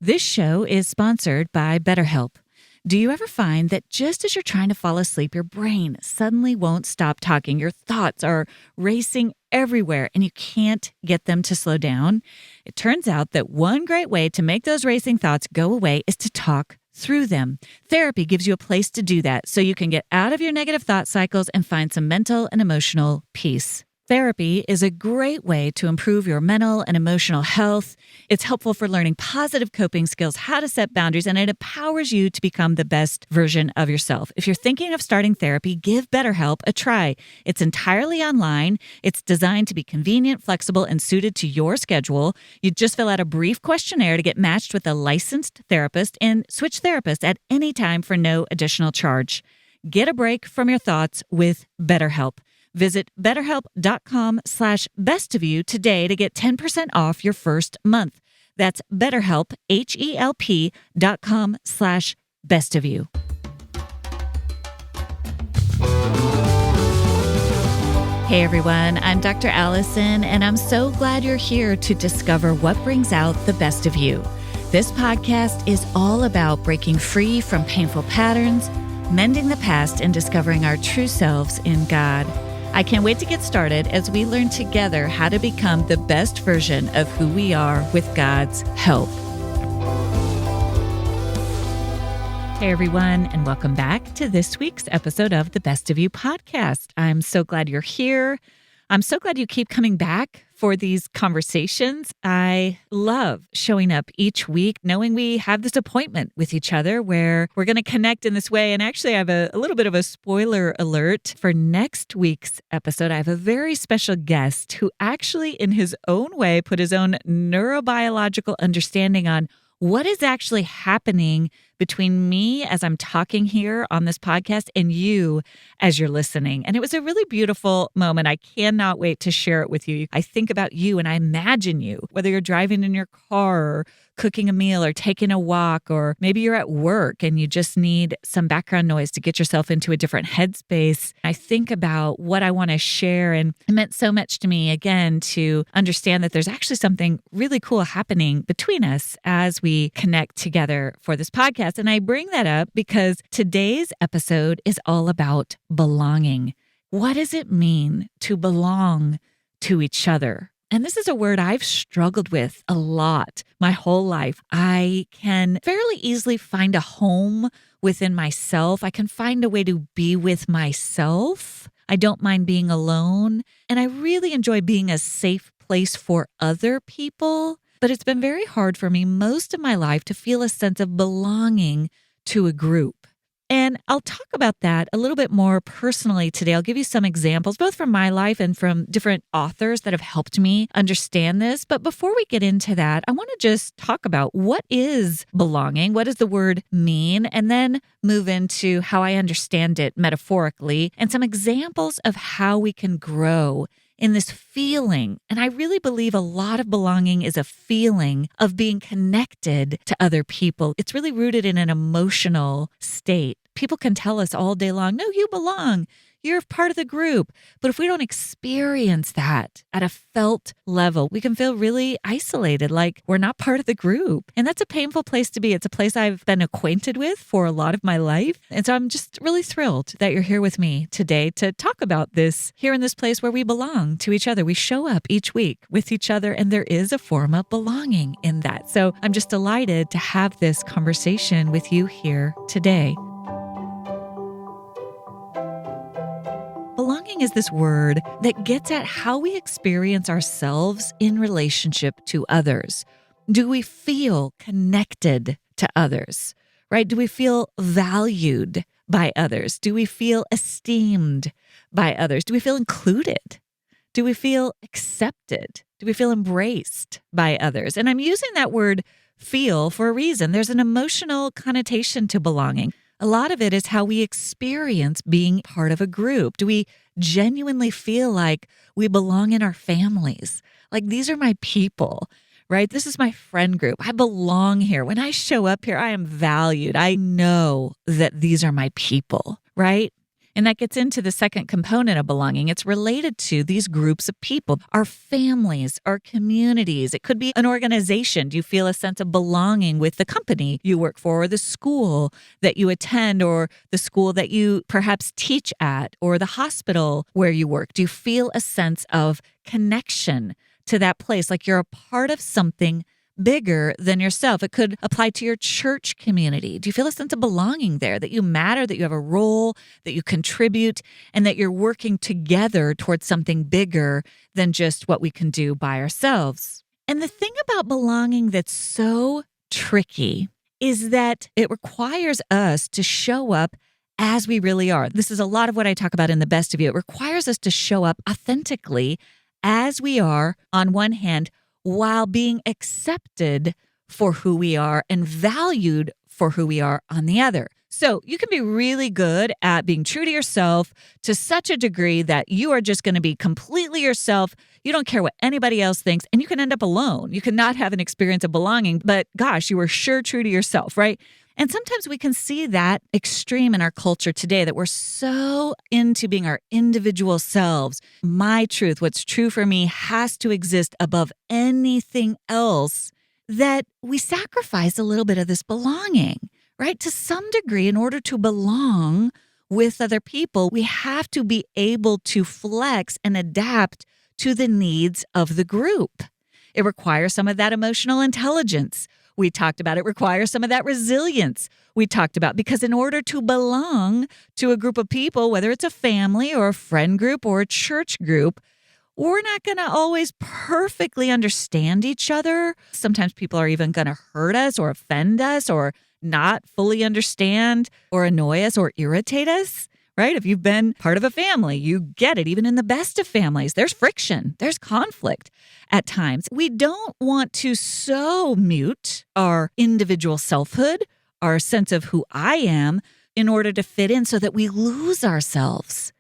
This show is sponsored by BetterHelp. Do you ever find that just as you're trying to fall asleep, your brain suddenly won't stop talking? Your thoughts are racing everywhere and you can't get them to slow down? It turns out that one great way to make those racing thoughts go away is to talk through them. Therapy gives you a place to do that so you can get out of your negative thought cycles and find some mental and emotional peace. Therapy is a great way to improve your mental and emotional health. It's helpful for learning positive coping skills, how to set boundaries, and it empowers you to become the best version of yourself. If you're thinking of starting therapy, give BetterHelp a try. It's entirely online. It's designed to be convenient, flexible, and suited to your schedule. You just fill out a brief questionnaire to get matched with a licensed therapist and switch therapists at any time for no additional charge. Get a break from your thoughts with BetterHelp. Visit BetterHelp.com/bestofyou today to get 10% off your first month. That's BetterHelp, HELP.com/bestofyou. Hey everyone, I'm Dr. Allison, and I'm so glad you're here to discover what brings out the best of you. This podcast is all about breaking free from painful patterns, mending the past, and discovering our true selves in God. I can't wait to get started as we learn together how to become the best version of who we are with God's help. Hey everyone, and welcome back to this week's episode of the Best of You podcast. I'm so glad you're here. I'm so glad you keep coming back for these conversations. I love showing up each week knowing we have this appointment with each other where we're going to connect in this way. And actually, I have a little bit of a spoiler alert for next week's episode. I have a very special guest who actually, in his own way, put his own neurobiological understanding on what is actually happening between me as I'm talking here on this podcast and you as you're listening. And it was a really beautiful moment. I cannot wait to share it with you. I think about you and I imagine you, whether you're driving in your car or cooking a meal or taking a walk, or maybe you're at work and you just need some background noise to get yourself into a different headspace. I think about what I want to share, and it meant so much to me, again, to understand that there's actually something really cool happening between us as we connect together for this podcast. And I bring that up because today's episode is all about belonging. What does it mean to belong to each other? And this is a word I've struggled with a lot my whole life. I can fairly easily find a home within myself. I can find a way to be with myself. I don't mind being alone. And I really enjoy being a safe place for other people. But it's been very hard for me most of my life to feel a sense of belonging to a group. And I'll talk about that a little bit more personally today. I'll give you some examples, both from my life and from different authors that have helped me understand this. But before we get into that, I want to just talk about what is belonging? What does the word mean? And then move into how I understand it metaphorically and some examples of how we can grow in this feeling. And I really believe a lot of belonging is a feeling of being connected to other people. It's really rooted in an emotional state. People can tell us all day long, no, you belong. You're part of the group. But if we don't experience that at a felt level, we can feel really isolated, like we're not part of the group. And that's a painful place to be. It's a place I've been acquainted with for a lot of my life. And so I'm just really thrilled that you're here with me today to talk about this here in this place where we belong to each other. We show up each week with each other, and there is a form of belonging in that. So I'm just delighted to have this conversation with you here today. Belonging is this word that gets at how we experience ourselves in relationship to others. Do we feel connected to others, right? Do we feel valued by others? Do we feel esteemed by others? Do we feel included? Do we feel accepted? Do we feel embraced by others? And I'm using that word feel for a reason. There's an emotional connotation to belonging. A lot of it is how we experience being part of a group. Do we genuinely feel like we belong in our families? Like, these are my people, right? This is my friend group. I belong here. When I show up here, I am valued. I know that these are my people, right? And that gets into the second component of belonging. It's related to these groups of people, our families, our communities. It could be an organization. Do you feel a sense of belonging with the company you work for, or the school that you attend, or the school that you perhaps teach at, or the hospital where you work? Do you feel a sense of connection to that place, like you're a part of something bigger than yourself? It could apply to your church community. Do you feel a sense of belonging there, that you matter, that you have a role, that you contribute, and that you're working together towards something bigger than just what we can do by ourselves? And the thing about belonging that's so tricky is that it requires us to show up as we really are. This is a lot of what I talk about in The Best of You. It requires us to show up authentically as we are on one hand, while being accepted for who we are and valued for who we are on the other. So you can be really good at being true to yourself to such a degree that you are just going to be completely yourself. You don't care what anybody else thinks, and you can end up alone. You cannot have an experience of belonging, but gosh, you were sure true to yourself, right? And sometimes we can see that extreme in our culture today, that we're so into being our individual selves. My truth, what's true for me, has to exist above anything else, that we sacrifice a little bit of this belonging, right? To some degree, in order to belong with other people, we have to be able to flex and adapt to the needs of the group. It requires some of that emotional intelligence. We talked about it requires some of that resilience. We talked about, because in order to belong to a group of people, whether it's a family or a friend group or a church group, we're not going to always perfectly understand each other. Sometimes people are even going to hurt us or offend us or not fully understand or annoy us or irritate us, right? If you've been part of a family, you get it. Even in the best of families, there's friction, there's conflict at times. We don't want to so mute our individual selfhood, our sense of who I am, in order to fit in so that we lose ourselves.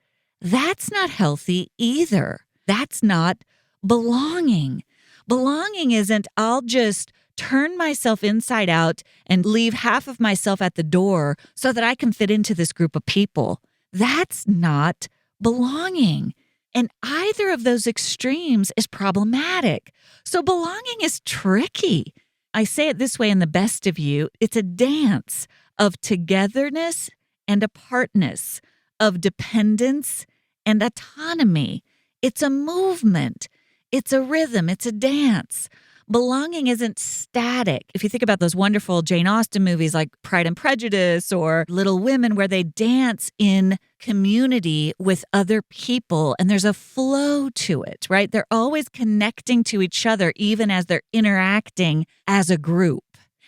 That's not healthy either. That's not belonging. Belonging isn't, I'll just turn myself inside out and leave half of myself at the door so that I can fit into this group of people. That's not belonging. And either of those extremes is problematic. So belonging is tricky. I say it this way in The Best of You. It's a dance of togetherness and apartness, of dependence and autonomy. It's a movement. It's a rhythm. It's a dance. Belonging isn't static. If you think about those wonderful Jane Austen movies like Pride and Prejudice or Little Women, where they dance in community with other people and there's a flow to it, right? They're always connecting to each other even as they're interacting as a group.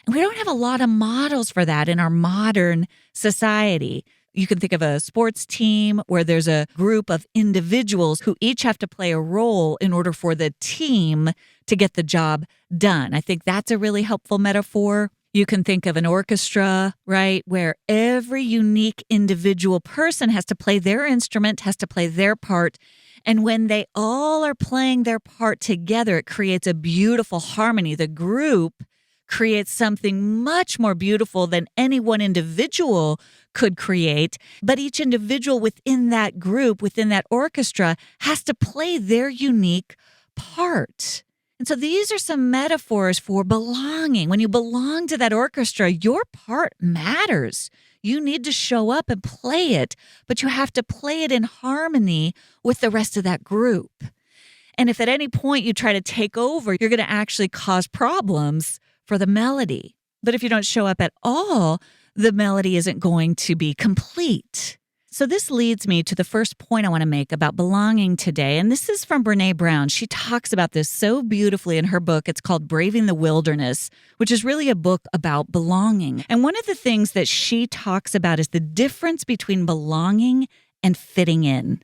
And we don't have a lot of models for that in our modern society. You can think of a sports team where there's a group of individuals who each have to play a role in order for the team to get the job done. I think that's a really helpful metaphor. You can think of an orchestra, right, where every unique individual person has to play their instrument, has to play their part. And when they all are playing their part together, it creates a beautiful harmony. The group creates something much more beautiful than any one individual could create. But each individual within that group, within that orchestra, has to play their unique part. And so these are some metaphors for belonging. When you belong to that orchestra, your part matters. You need to show up and play it, but you have to play it in harmony with the rest of that group. And if at any point you try to take over, you're going to actually cause problems for the melody. But if you don't show up at all, the melody isn't going to be complete. So this leads me to the first point I want to make about belonging today. And this is from Brené Brown. She talks about this so beautifully in her book. It's called Braving the Wilderness, which is really a book about belonging. And one of the things that she talks about is the difference between belonging and fitting in.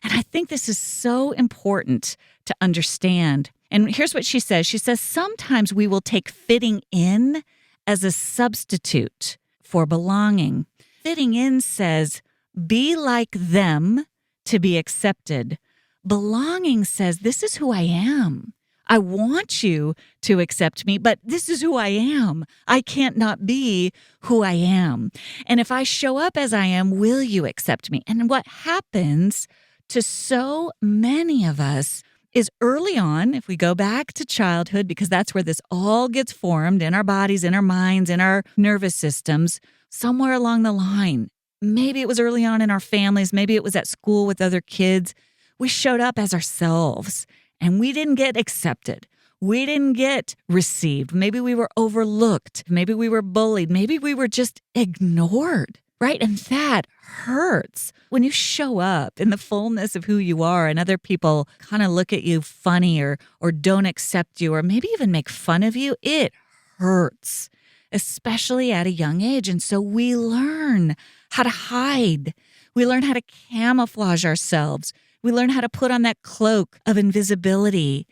And I think this is so important to understand. And here's what she says. She says, sometimes we will take fitting in as a substitute for belonging. Fitting in says, be like them to be accepted. Belonging says, this is who I am. I want you to accept me, but this is who I am. I can't not be who I am. And if I show up as I am, will you accept me? And what happens to so many of us is early on, if we go back to childhood, because that's where this all gets formed in our bodies, in our minds, in our nervous systems, somewhere along the line. Maybe it was early on in our families. Maybe it was at school with other kids. We showed up as ourselves and we didn't get accepted. We didn't get received. Maybe we were overlooked. Maybe we were bullied. Maybe we were just ignored, right? And that hurts. When you show up in the fullness of who you are and other people kind of look at you funny or don't accept you or maybe even make fun of you, it hurts, especially at a young age. And so we learn how to hide. We learn how to camouflage ourselves. We learn how to put on that cloak of invisibility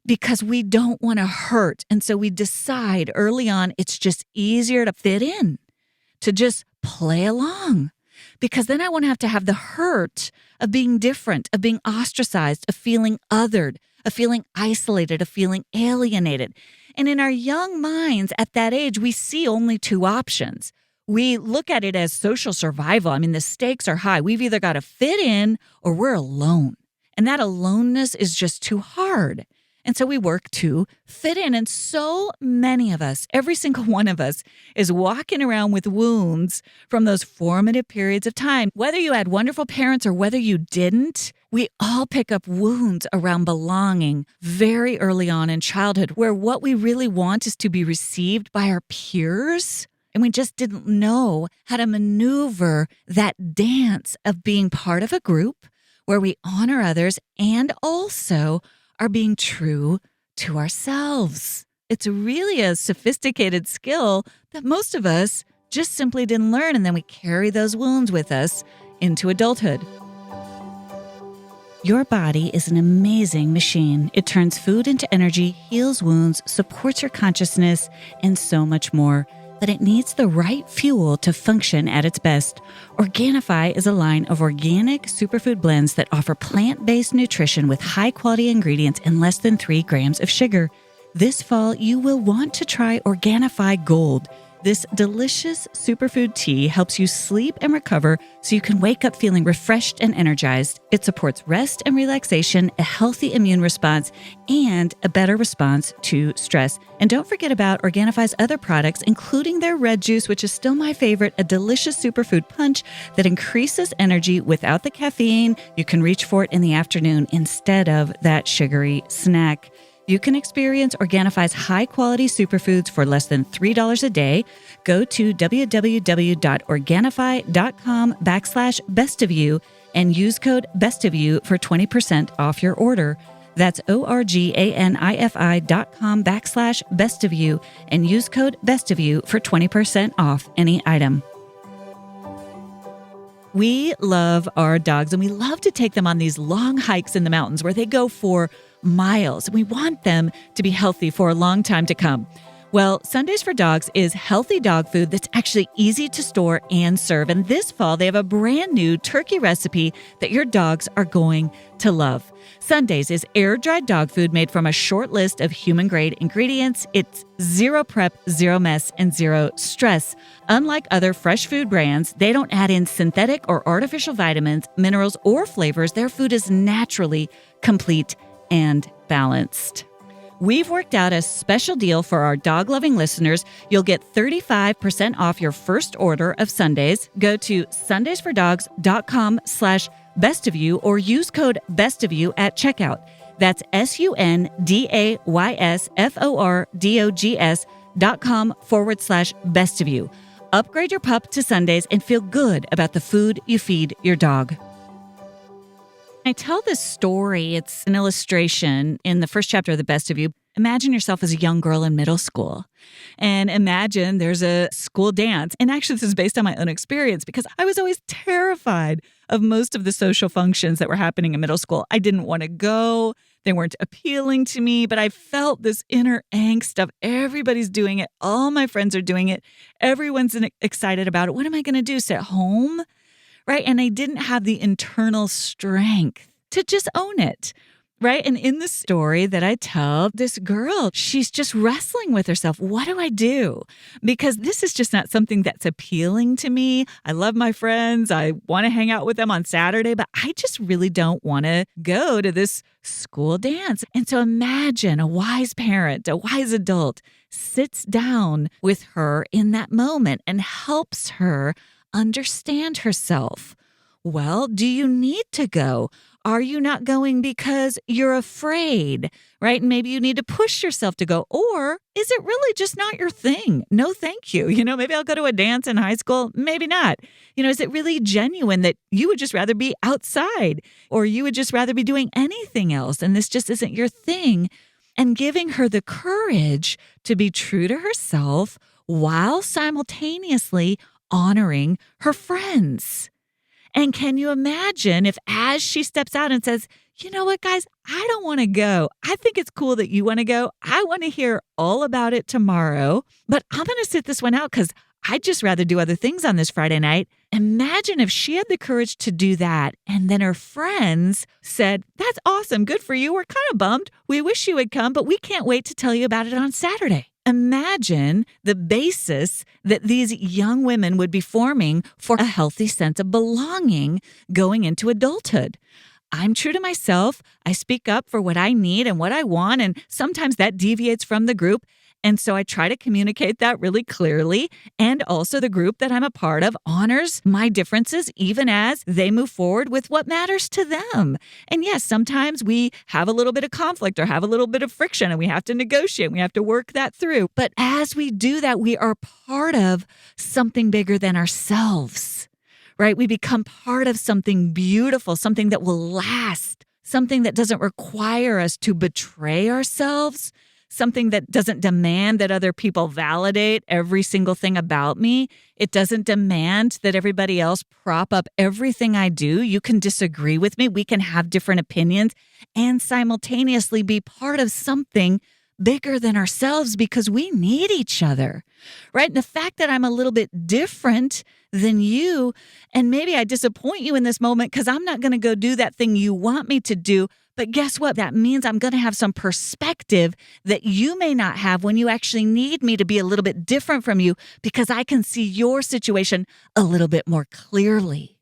because we don't want to hurt. And so we decide early on it's just easier to fit in, to just play along. Because then I won't have to have the hurt of being different, of being ostracized, of feeling othered, of feeling isolated, of feeling alienated. And in our young minds at that age, we see only two options. We look at it as social survival. I mean, the stakes are high. We've either got to fit in or we're alone. And that aloneness is just too hard. And so we work to fit in. And so many of us, every single one of us, is walking around with wounds from those formative periods of time. Whether you had wonderful parents or whether you didn't, we all pick up wounds around belonging very early on in childhood, where what we really want is to be received by our peers. And we just didn't know how to maneuver that dance of being part of a group where we honor others and also are being true to ourselves. It's really a sophisticated skill that most of us just simply didn't learn, and then we carry those wounds with us into adulthood. Your body is an amazing machine. It turns food into energy, heals wounds, supports your consciousness, and so much more. But it needs the right fuel to function at its best. Organifi is a line of organic superfood blends that offer plant-based nutrition with high-quality ingredients and less than 3 grams of sugar. This fall, you will want to try Organifi Gold. This delicious superfood tea helps you sleep and recover so you can wake up feeling refreshed and energized. It supports rest and relaxation, a healthy immune response, and a better response to stress. And don't forget about Organifi's other products, including their red juice, which is still my favorite, a delicious superfood punch that increases energy without the caffeine. You can reach for it in the afternoon instead of that sugary snack. You can experience Organifi's high-quality superfoods for less than $3 a day. Go to www.organifi.com/bestofyou and use code bestofyou for 20% off your order. That's ORGANIFI.com/bestofyou and use code bestofyou for 20% off any item. We love our dogs and we love to take them on these long hikes in the mountains where they go for miles. We want them to be healthy for a long time to come. Well, Sundays for Dogs is healthy dog food that's actually easy to store and serve. And this fall, they have a brand new turkey recipe that your dogs are going to love. Sundays is air-dried dog food made from a short list of human-grade ingredients. It's zero prep, zero mess, and zero stress. Unlike other fresh food brands, they don't add in synthetic or artificial vitamins, minerals, or flavors. Their food is naturally complete and balanced. We've worked out a special deal for our dog-loving listeners. You'll get 35% off your first order of Sundays. Go to sundaysfordog's.com/bestofyou or use code bestofyou at checkout. That's sundaysfordog's.com/bestofyou. Upgrade your pup to Sundays and feel good about the food you feed your dog. I tell this story, it's an illustration in the first chapter of The Best of You. Imagine yourself as a young girl in middle school and imagine there's a school dance. And actually, this is based on my own experience because I was always terrified of most of the social functions that were happening in middle school. I didn't want to go. They weren't appealing to me, but I felt this inner angst of everybody's doing it. All my friends are doing it. Everyone's excited about it. What am I going to do? Sit home? Right? And I didn't have the internal strength to just own it. Right. And in the story that I tell, this girl, she's just wrestling with herself. What do I do? Because this is just not something that's appealing to me. I love my friends. I want to hang out with them on Saturday, but I just really don't want to go to this school dance. And so imagine a wise parent, a wise adult sits down with her in that moment and helps her understand herself. Well, do you need to go? Are you not going because you're afraid, right? And maybe you need to push yourself to go. Or is it really just not your thing? No, thank you. Maybe I'll go to a dance in high school. Maybe not. Is it really genuine that you would just rather be outside or you would just rather be doing anything else? And this just isn't your thing. And giving her the courage to be true to herself while simultaneously honoring her friends. And can you imagine if as she steps out and says, you know what, guys, I don't want to go. I think it's cool that you want to go. I want to hear all about it tomorrow, but I'm going to sit this one out because I'd just rather do other things on this Friday night. Imagine if she had the courage to do that. And then her friends said, that's awesome. Good for you. We're kind of bummed. We wish you would come, but we can't wait to tell you about it on Saturday. Imagine the basis that these young women would be forming for a healthy sense of belonging going into adulthood. I'm true to myself. I speak up for what I need and what I want, and sometimes that deviates from the group. And so I try to communicate that really clearly. And also the group that I'm a part of honors my differences even as they move forward with what matters to them. And yes, sometimes we have a little bit of conflict or have a little bit of friction and we have to negotiate. We have to work that through. But as we do that, we are part of something bigger than ourselves, right? We become part of something beautiful, something that will last, something that doesn't require us to betray ourselves, something that doesn't demand that other people validate every single thing about me. It doesn't demand that everybody else prop up everything I do. You can disagree with me. We can have different opinions and simultaneously be part of something bigger than ourselves because we need each other, right? And the fact that I'm a little bit different than you, and maybe I disappoint you in this moment because I'm not going to go do that thing you want me to do. But guess what? That means I'm going to have some perspective that you may not have when you actually need me to be a little bit different from you because I can see your situation a little bit more clearly,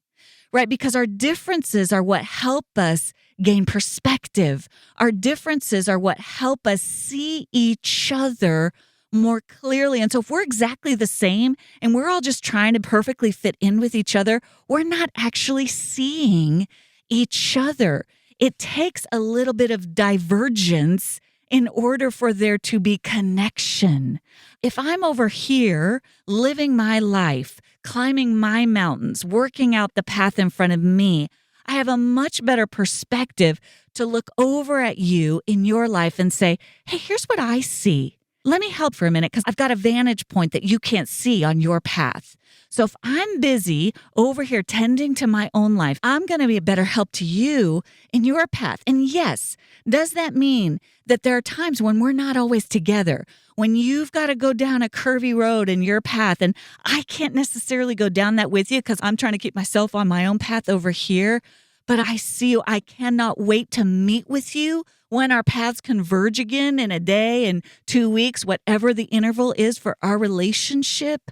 right? Because our differences are what help us gain perspective. Our differences are what help us see each other more clearly. And so if we're exactly the same and we're all just trying to perfectly fit in with each other, we're not actually seeing each other. It takes a little bit of divergence in order for there to be connection. If I'm over here living my life, climbing my mountains, working out the path in front of me, I have a much better perspective to look over at you in your life and say, hey, here's what I see. Let me help for a minute because I've got a vantage point that you can't see on your path. So if I'm busy over here tending to my own life, I'm going to be a better help to you in your path. And yes, does that mean that there are times when we're not always together, when you've got to go down a curvy road in your path and I can't necessarily go down that with you because I'm trying to keep myself on my own path over here, but I see you. I cannot wait to meet with you when our paths converge again in a day, in 2 weeks, whatever the interval is for our relationship.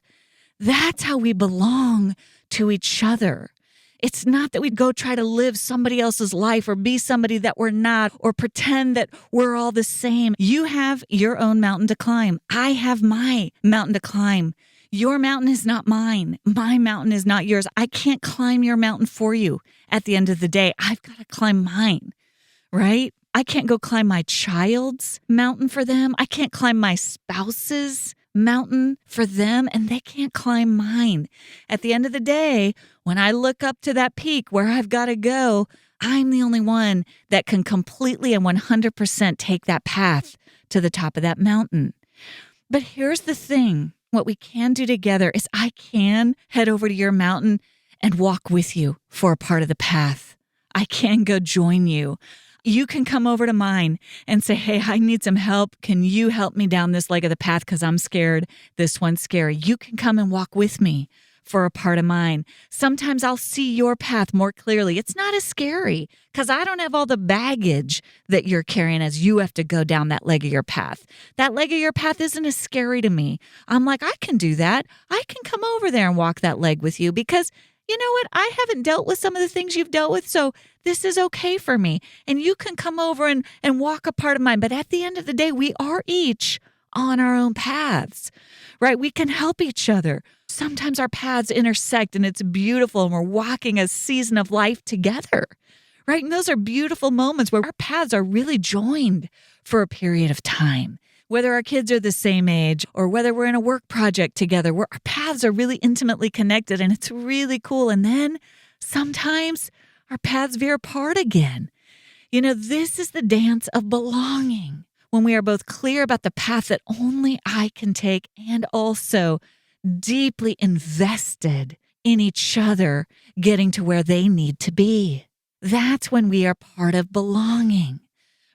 That's how we belong to each other. It's not that we go try to live somebody else's life or be somebody that we're not or pretend that we're all the same. You have your own mountain to climb. I have my mountain to climb. Your mountain is not mine. My mountain is not yours. I can't climb your mountain for you. At the end of the day, I've got to climb mine, right? I can't go climb my child's mountain for them. I can't climb my spouse's mountain for them, and they can't climb mine. At the end of the day, when I look up to that peak where I've got to go, I'm the only one that can completely and 100% take that path to the top of that mountain. But here's the thing. What we can do together is I can head over to your mountain and walk with you for a part of the path. I can go join you. You can come over to mine and say, hey, I need some help. Can you help me down this leg of the path because I'm scared? This one's scary. You can come and walk with me for a part of mine. Sometimes I'll see your path more clearly. It's not as scary because I don't have all the baggage that you're carrying as you have to go down that leg of your path. That leg of your path isn't as scary to me. I'm like, I can do that. I can come over there and walk that leg with you because you know what? I haven't dealt with some of the things you've dealt with, so this is okay for me. And you can come over and walk a part of mine. But at the end of the day, we are each on our own paths, right? We can help each other. Sometimes our paths intersect and it's beautiful and we're walking a season of life together, right? And those are beautiful moments where our paths are really joined for a period of time. Whether our kids are the same age or whether we're in a work project together, where our paths are really intimately connected and it's really cool. And then sometimes our paths veer apart again. You know, this is the dance of belonging when we are both clear about the path that only I can take and also deeply invested in each other getting to where they need to be. That's when we are part of belonging.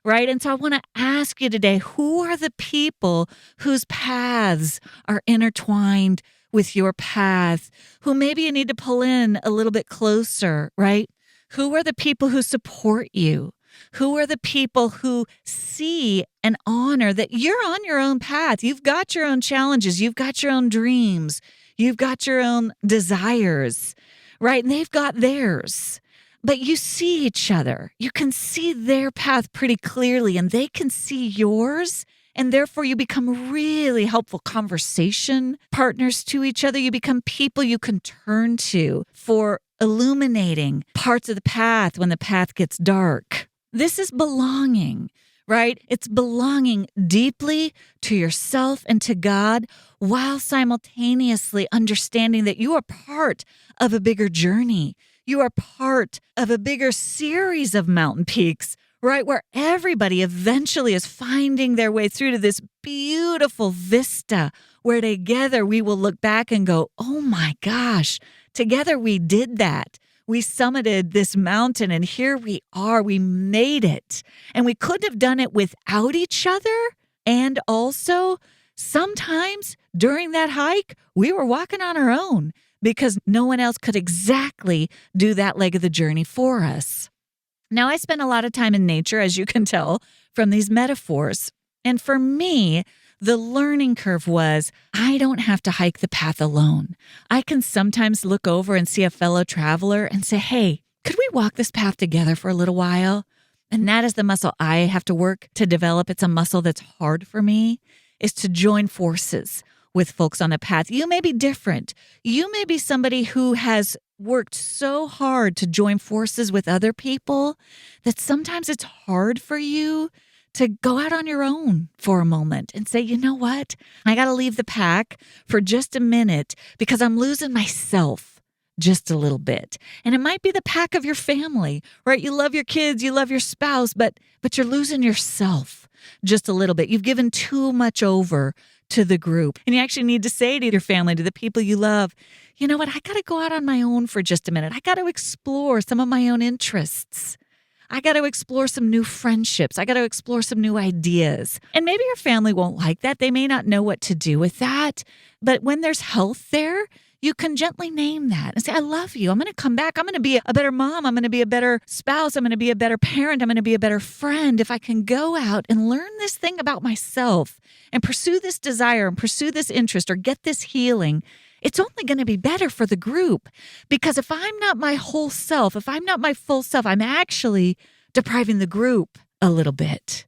Right? And so I want to ask you today, who are the people whose paths are intertwined with your path, who maybe you need to pull in a little bit closer, right? Who are the people who support you? Who are the people who see and honor that you're on your own path? You've got your own challenges. You've got your own dreams. You've got your own desires, right? And they've got theirs. But you see each other. You can see their path pretty clearly and they can see yours. And therefore you become really helpful conversation partners to each other. You become people you can turn to for illuminating parts of the path when the path gets dark. This is belonging, right? It's belonging deeply to yourself and to God while simultaneously understanding that you are part of a bigger journey. You are part of a bigger series of mountain peaks, right? Where everybody eventually is finding their way through to this beautiful vista where together we will look back and go, oh my gosh, together we did that. We summited this mountain and here we are. We made it. And we couldn't have done it without each other. And also, sometimes during that hike, we were walking on our own, because no one else could exactly do that leg of the journey for us. Now, I spend a lot of time in nature, as you can tell from these metaphors. And for me, the learning curve was I don't have to hike the path alone. I can sometimes look over and see a fellow traveler and say, hey, could we walk this path together for a little while? And that is the muscle I have to work to develop. It's a muscle that's hard for me, is to join forces with folks on the path. You may be different. You may be somebody who has worked so hard to join forces with other people that sometimes it's hard for you to go out on your own for a moment and say, you know what? I got to leave the pack for just a minute because I'm losing myself just a little bit. And it might be the pack of your family, right? You love your kids, you love your spouse, but you're losing yourself just a little bit. You've given too much over to the group. And you actually need to say to your family, to the people you love, you know what? I got to go out on my own for just a minute. I got to explore some of my own interests. I got to explore some new friendships. I got to explore some new ideas. And maybe your family won't like that. They may not know what to do with that. But when there's health there, you can gently name that and say, I love you. I'm going to come back. I'm going to be a better mom. I'm going to be a better spouse. I'm going to be a better parent. I'm going to be a better friend if I can go out and learn this thing about myself and pursue this desire and pursue this interest or get this healing. It's only going to be better for the group, because if I'm not my whole self, if I'm not my full self, I'm actually depriving the group a little bit,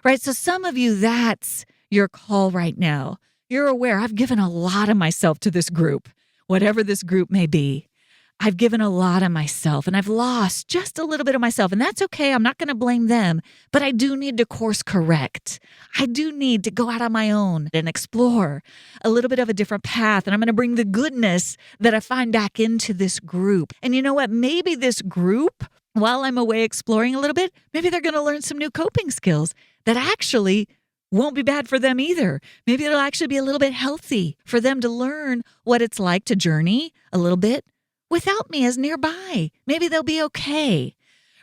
right? So some of you, that's your call right now. You're aware I've given a lot of myself to this group. Whatever this group may be, I've given a lot of myself and I've lost just a little bit of myself. And that's okay. I'm not going to blame them, but I do need to course correct. I do need to go out on my own and explore a little bit of a different path. And I'm going to bring the goodness that I find back into this group. And you know what? Maybe this group, while I'm away exploring a little bit, maybe they're going to learn some new coping skills that actually won't be bad for them either. Maybe it'll actually be a little bit healthy for them to learn what it's like to journey a little bit without me as nearby. Maybe they'll be okay,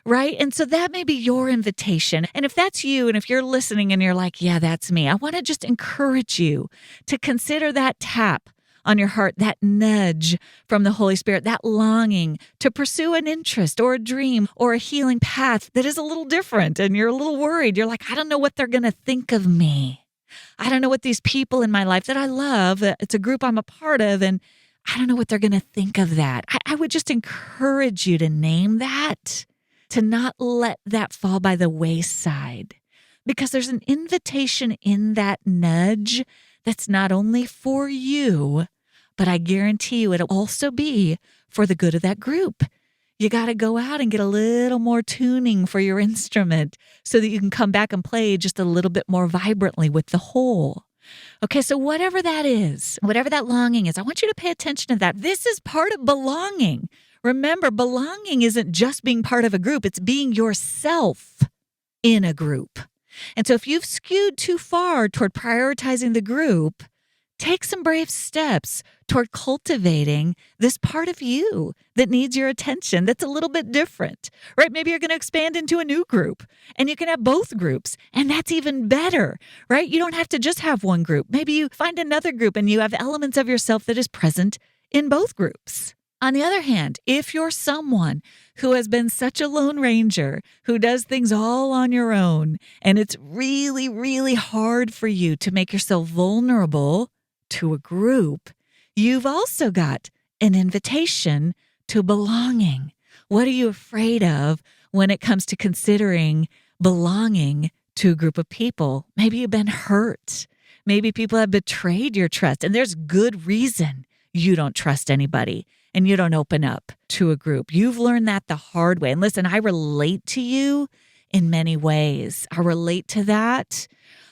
right? And so that may be your invitation. And if that's you, and if you're listening and you're like, yeah, that's me, I want to just encourage you to consider that tap on your heart, that nudge from the Holy Spirit, that longing to pursue an interest or a dream or a healing path that is a little different, and you're a little worried. You're like, I don't know what they're going to think of me. I don't know what these people in my life that I love, it's a group I'm a part of, and I don't know what they're going to think of that. I would just encourage you to name that, to not let that fall by the wayside, because there's an invitation in that nudge that's not only for you, but I guarantee you it'll also be for the good of that group. You got to go out and get a little more tuning for your instrument so that you can come back and play just a little bit more vibrantly with the whole. Okay, so whatever that is, whatever that longing is, I want you to pay attention to that. This is part of belonging. Remember, belonging isn't just being part of a group, it's being yourself in a group. And so if you've skewed too far toward prioritizing the group, take some brave steps toward cultivating this part of you that needs your attention that's a little bit different, right? Maybe you're going to expand into a new group and you can have both groups, and that's even better, right? You don't have to just have one group. Maybe you find another group and you have elements of yourself that is present in both groups. On the other hand, if you're someone who has been such a lone ranger, who does things all on your own, and it's really, really hard for you to make yourself vulnerable to a group, you've also got an invitation to belonging. What are you afraid of when it comes to considering belonging to a group of people? Maybe you've been hurt. Maybe people have betrayed your trust, and there's good reason you don't trust anybody and you don't open up to a group. You've learned that the hard way. And listen, I relate to you in many ways. I relate to that,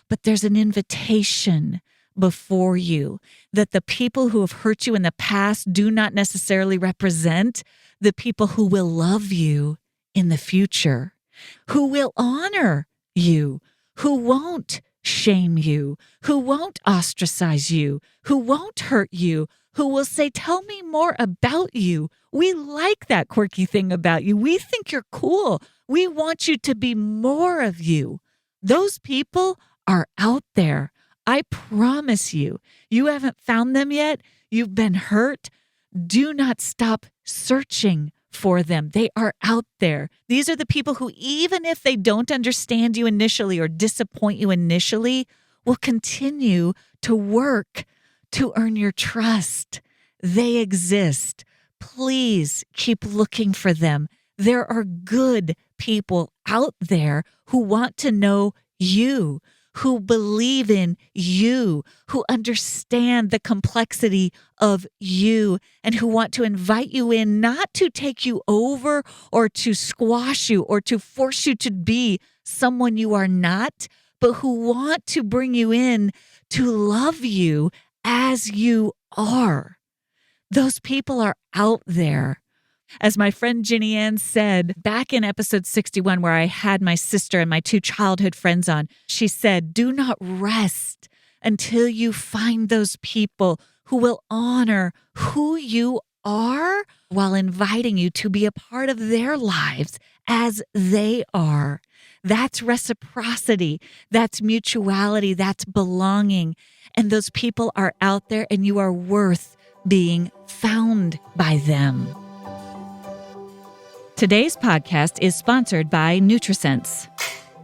but there's an invitation before you that the people who have hurt you in the past do not necessarily represent the people who will love you in the future, who will honor you, who won't shame you, who won't ostracize you, who won't hurt you, who will say, tell me more about you. We like that quirky thing about you. We think you're cool. We want you to be more of you. Those people are out there. I promise you, you haven't found them yet. You've been hurt. Do not stop searching for them. They are out there. These are the people who, even if they don't understand you initially or disappoint you initially, will continue to work to earn your trust. They exist. Please keep looking for them. There are good people out there who want to know you, who believe in you, who understand the complexity of you, and who want to invite you in, not to take you over or to squash you or to force you to be someone you are not, but who want to bring you in to love you as you are. Those people are out there. As my friend Ginny Ann said back in episode 61, where I had my sister and my two childhood friends on, she said, do not rest until you find those people who will honor who you are while inviting you to be a part of their lives as they are. That's reciprocity. That's mutuality. That's belonging. And those people are out there, and you are worth being found by them. Today's podcast is sponsored by NutriSense.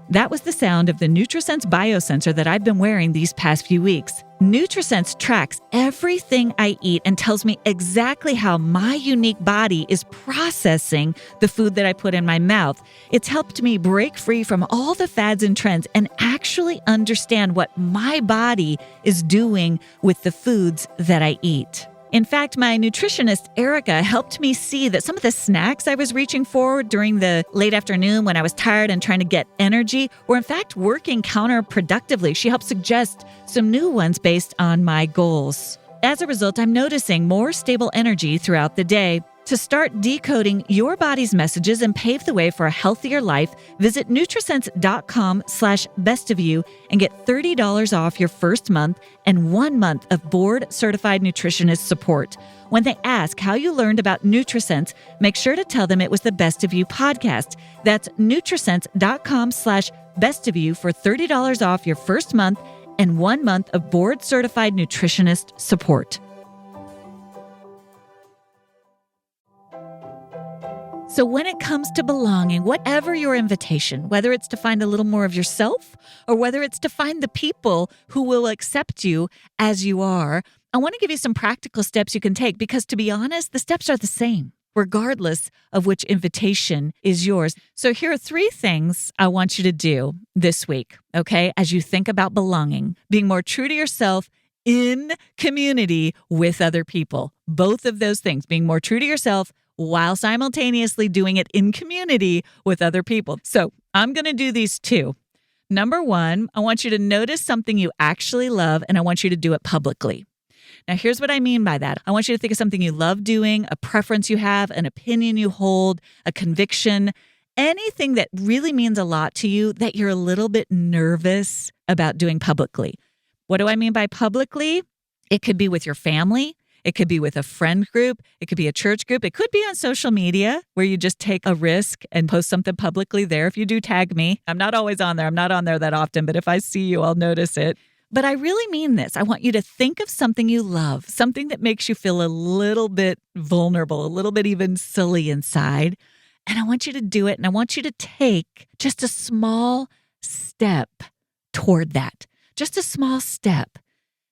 That was the sound of the NutriSense biosensor that I've been wearing these past few weeks. NutriSense tracks everything I eat and tells me exactly how my unique body is processing the food that I put in my mouth. It's helped me break free from all the fads and trends and actually understand what my body is doing with the foods that I eat. In fact, my nutritionist, Erica, helped me see that some of the snacks I was reaching for during the late afternoon when I was tired and trying to get energy were in fact working counterproductively. She helped suggest some new ones based on my goals. As a result, I'm noticing more stable energy throughout the day. To start decoding your body's messages and pave the way for a healthier life, visit nutrisense.com/bestofyou and get $30 off your first month and 1 month of board-certified nutritionist support. When they ask how you learned about NutriSense, make sure to tell them it was the Best of You podcast. That's nutrisense.com/bestofyou for $30 off your first month and 1 month of board-certified nutritionist support. So when it comes to belonging, whatever your invitation, whether it's to find a little more of yourself or whether it's to find the people who will accept you as you are, I want to give you some practical steps you can take because, to be honest, the steps are the same, regardless of which invitation is yours. So here are 3 things I want you to do this week, okay, as you think about belonging, being more true to yourself in community with other people. Both of those things, being more true to yourself while simultaneously doing it in community with other people. So I'm going to do these 2. Number 1, I want you to notice something you actually love, and I want you to do it publicly. Now, here's what I mean by that. I want you to think of something you love doing, a preference you have, an opinion you hold, a conviction, anything that really means a lot to you that you're a little bit nervous about doing publicly. What do I mean by publicly? It could be with your family. It could be with a friend group. It could be a church group. It could be on social media where you just take a risk and post something publicly there. If you do, tag me. I'm not always on there. I'm not on there that often, but if I see you, I'll notice it. But I really mean this. I want you to think of something you love, something that makes you feel a little bit vulnerable, a little bit even silly inside. And I want you to do it. And I want you to take just a small step toward that. Just a small step.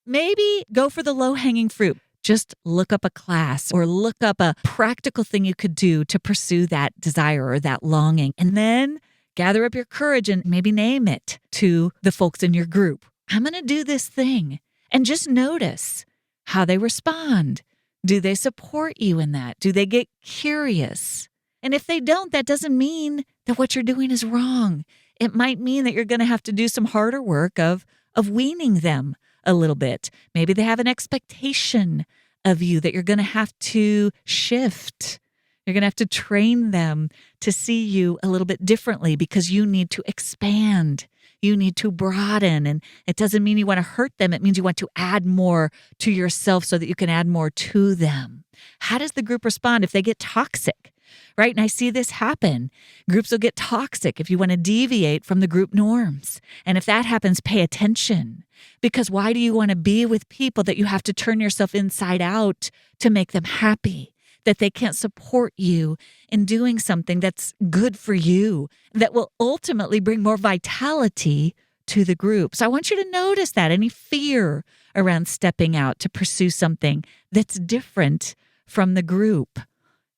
Maybe go for the low-hanging fruit. Just look up a class or look up a practical thing you could do to pursue that desire or that longing. And then gather up your courage and maybe name it to the folks in your group. I'm going to do this thing. And just notice how they respond. Do they support you in that? Do they get curious? And if they don't, that doesn't mean that what you're doing is wrong. It might mean that you're going to have to do some harder work of weaning them a little bit. Maybe they have an expectation of you that you're going to have to shift. You're going to have to train them to see you a little bit differently because you need to expand. You need to broaden. And it doesn't mean you want to hurt them. It means you want to add more to yourself so that you can add more to them. How does the group respond if they get toxic? Right? And I see this happen. Groups will get toxic if you want to deviate from the group norms. And if that happens, pay attention. Because why do you want to be with people that you have to turn yourself inside out to make them happy? That they can't support you in doing something that's good for you, that will ultimately bring more vitality to the group. So I want you to notice that, any fear around stepping out to pursue something that's different from the group.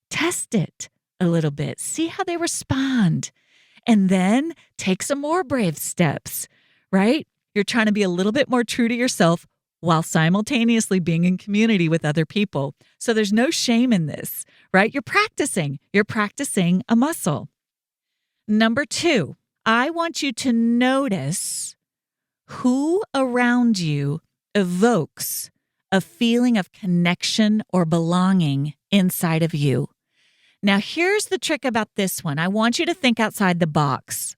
Test it a little bit. See how they respond. And then take some more brave steps, right? You're trying to be a little bit more true to yourself while simultaneously being in community with other people. So there's no shame in this, right? You're practicing a muscle. Number 2, I want you to notice who around you evokes a feeling of connection or belonging inside of you. Now, here's the trick about this one. I want you to think outside the box.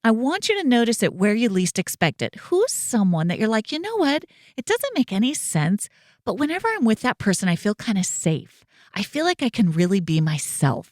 I want you to notice it where you least expect it. Who's someone that you're like, you know what? It doesn't make any sense, but whenever I'm with that person, I feel kind of safe. I feel like I can really be myself.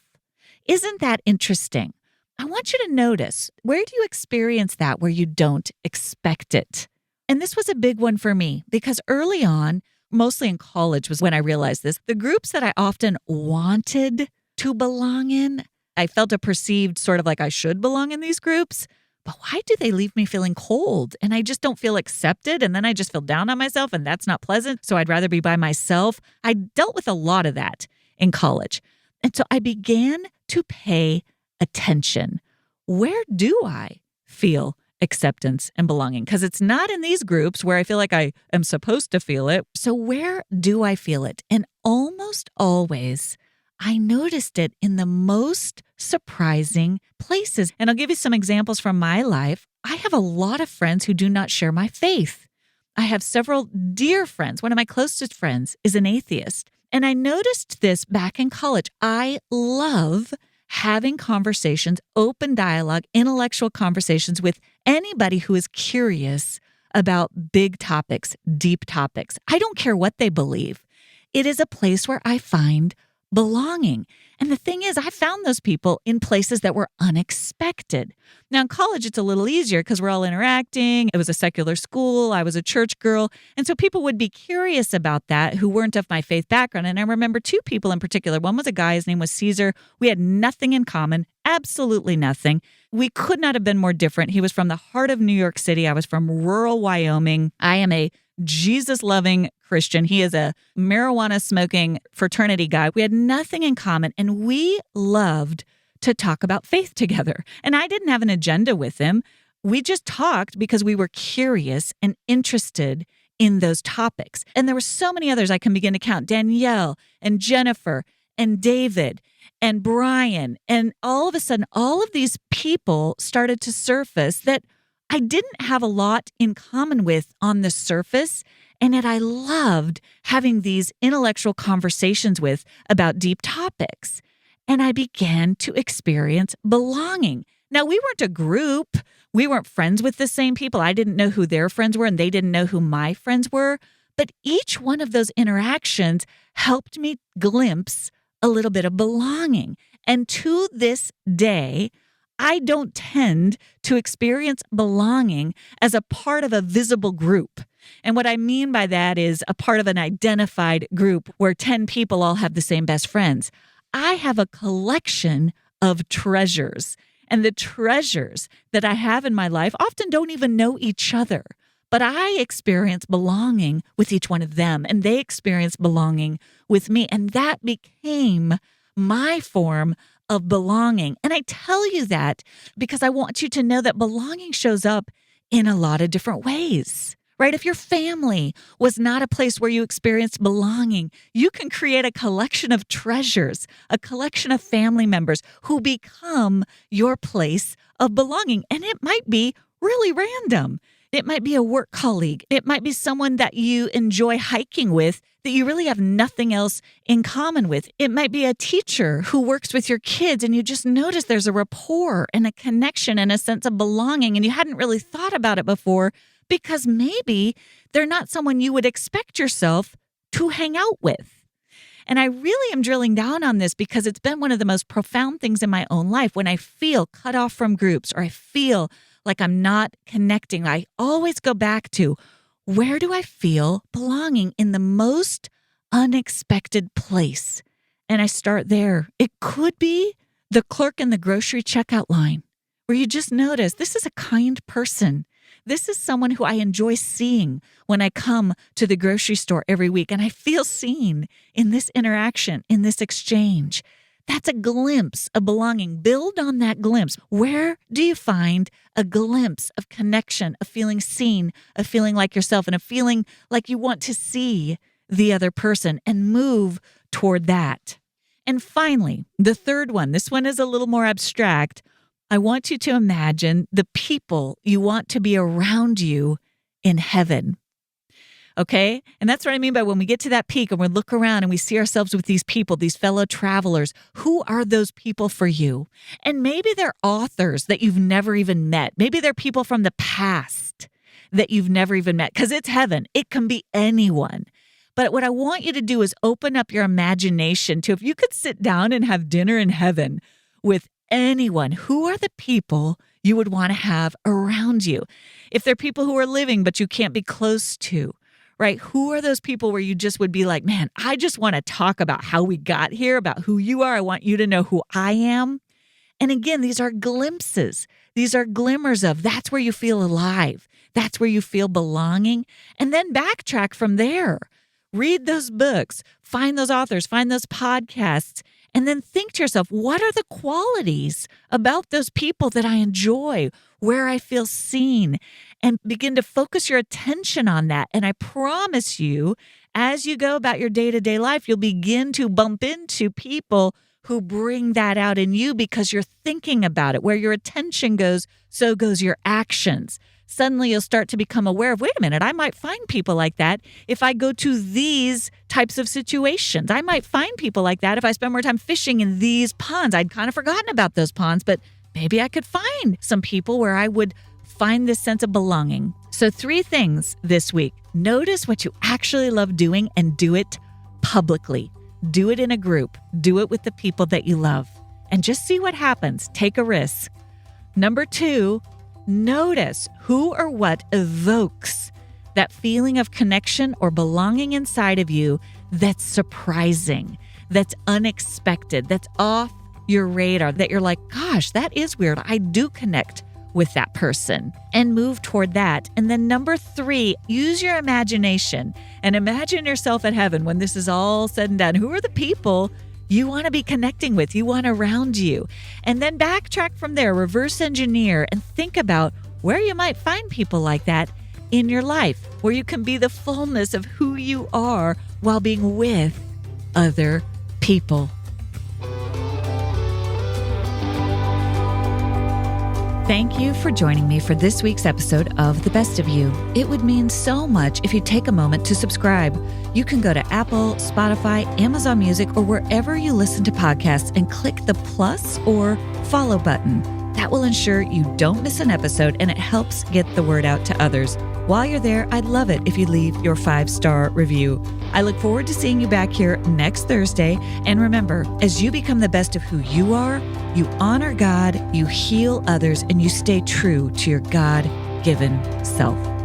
Isn't that interesting? I want you to notice, where do you experience that where you don't expect it? And this was a big one for me because early on, mostly in college was when I realized this, the groups that I often wanted to belong in, I felt a perceived sort of like I should belong in these groups, but why do they leave me feeling cold? And I just don't feel accepted. And then I just feel down on myself and that's not pleasant. So I'd rather be by myself. I dealt with a lot of that in college. And so I began to pay attention. Where do I feel acceptance and belonging? Because it's not in these groups where I feel like I am supposed to feel it. So where do I feel it? And almost always, I noticed it in the most surprising places. And I'll give you some examples from my life. I have a lot of friends who do not share my faith. I have several dear friends. One of my closest friends is an atheist. And I noticed this back in college. I love having conversations, open dialogue, intellectual conversations with anybody who is curious about big topics, deep topics. I don't care what they believe. It is a place where I find belonging. And the thing is, I found those people in places that were unexpected. Now, in college, it's a little easier because we're all interacting. It was a secular school. I was a church girl. And so people would be curious about that who weren't of my faith background. And I remember two people in particular. One was a guy, his name was Caesar. We had nothing in common, absolutely nothing. We could not have been more different. He was from the heart of New York City. I was from rural Wyoming. I am a Jesus-loving Christian. He is a marijuana-smoking fraternity guy. We had nothing in common, and we loved to talk about faith together. And I didn't have an agenda with him. We just talked because we were curious and interested in those topics. And there were so many others I can begin to count. Danielle and Jennifer and David and Brian. And all of a sudden, all of these people started to surface that I didn't have a lot in common with on the surface, and yet I loved having these intellectual conversations with about deep topics. And I began to experience belonging. Now, we weren't a group. We weren't friends with the same people. I didn't know who their friends were, and they didn't know who my friends were. But each one of those interactions helped me glimpse a little bit of belonging. And to this day, I don't tend to experience belonging as a part of a visible group. And what I mean by that is a part of an identified group where 10 people all have the same best friends. I have a collection of treasures, and the treasures that I have in my life often don't even know each other. But I experience belonging with each one of them, and they experience belonging with me. And that became my form of belonging. And I tell you that because I want you to know that belonging shows up in a lot of different ways, right? If your family was not a place where you experienced belonging, you can create a collection of treasures, a collection of family members who become your place of belonging. And it might be really random. It might be a work colleague. It might be someone that you enjoy hiking with that you really have nothing else in common with. It might be a teacher who works with your kids and you just notice there's a rapport and a connection and a sense of belonging, and you hadn't really thought about it before because maybe they're not someone you would expect yourself to hang out with. And I really am drilling down on this because it's been one of the most profound things in my own life. When I feel cut off from groups or I feel like I'm not connecting, I always go back to, where do I feel belonging in the most unexpected place? And I start there. It could be the clerk in the grocery checkout line where you just notice this is a kind person. This is someone who I enjoy seeing when I come to the grocery store every week, and I feel seen in this interaction, in this exchange. That's a glimpse of belonging. Build on that glimpse. Where do you find a glimpse of connection, of feeling seen, of feeling like yourself, and of feeling like you want to see the other person and move toward that? And finally, the third one, this one is a little more abstract. I want you to imagine the people you want to be around you in heaven. Okay? And that's what I mean by when we get to that peak and we look around and we see ourselves with these people, these fellow travelers, who are those people for you? And maybe they're authors that you've never even met. Maybe they're people from the past that you've never even met, because it's heaven. It can be anyone. But what I want you to do is open up your imagination to, if you could sit down and have dinner in heaven with anyone, who are the people you would want to have around you? If they're people who are living but you can't be close to, right? Who are those people where you just would be like, man, I just want to talk about how we got here, about who you are. I want you to know who I am. And again, these are glimpses. These are glimmers of, that's where you feel alive. That's where you feel belonging. And then backtrack from there. Read those books, find those authors, find those podcasts, and then think to yourself, what are the qualities about those people that I enjoy, where I feel seen, and begin to focus your attention on that. And I promise you, as you go about your day-to-day life, you'll begin to bump into people who bring that out in you because you're thinking about it. Where your attention goes, so goes your actions. Suddenly you'll start to become aware of, wait a minute, I might find people like that if I go to these types of situations. I might find people like that if I spend more time fishing in these ponds. I'd kind of forgotten about those ponds, but maybe I could find some people where I would find this sense of belonging. So 3 things this week. Notice what you actually love doing and do it publicly. Do it in a group. Do it with the people that you love. And just see what happens. Take a risk. Number 2, notice who or what evokes that feeling of connection or belonging inside of you that's surprising, that's unexpected, that's off your radar, that you're like, gosh, that is weird. I do connect with that person, and move toward that. And then number 3, use your imagination and imagine yourself at heaven when this is all said and done. Who are the people you want to be connecting with, you want around you? And then backtrack from there, reverse engineer, and think about where you might find people like that in your life, where you can be the fullness of who you are while being with other people. Thank you for joining me for this week's episode of The Best of You. It would mean so much if you take a moment to subscribe. You can go to Apple, Spotify, Amazon Music, or wherever you listen to podcasts and click the plus or follow button. That will ensure you don't miss an episode, and it helps get the word out to others. While you're there, I'd love it if you leave your 5-star review. I look forward to seeing you back here next Thursday. And remember, as you become the best of who you are, you honor God, you heal others, and you stay true to your God-given self.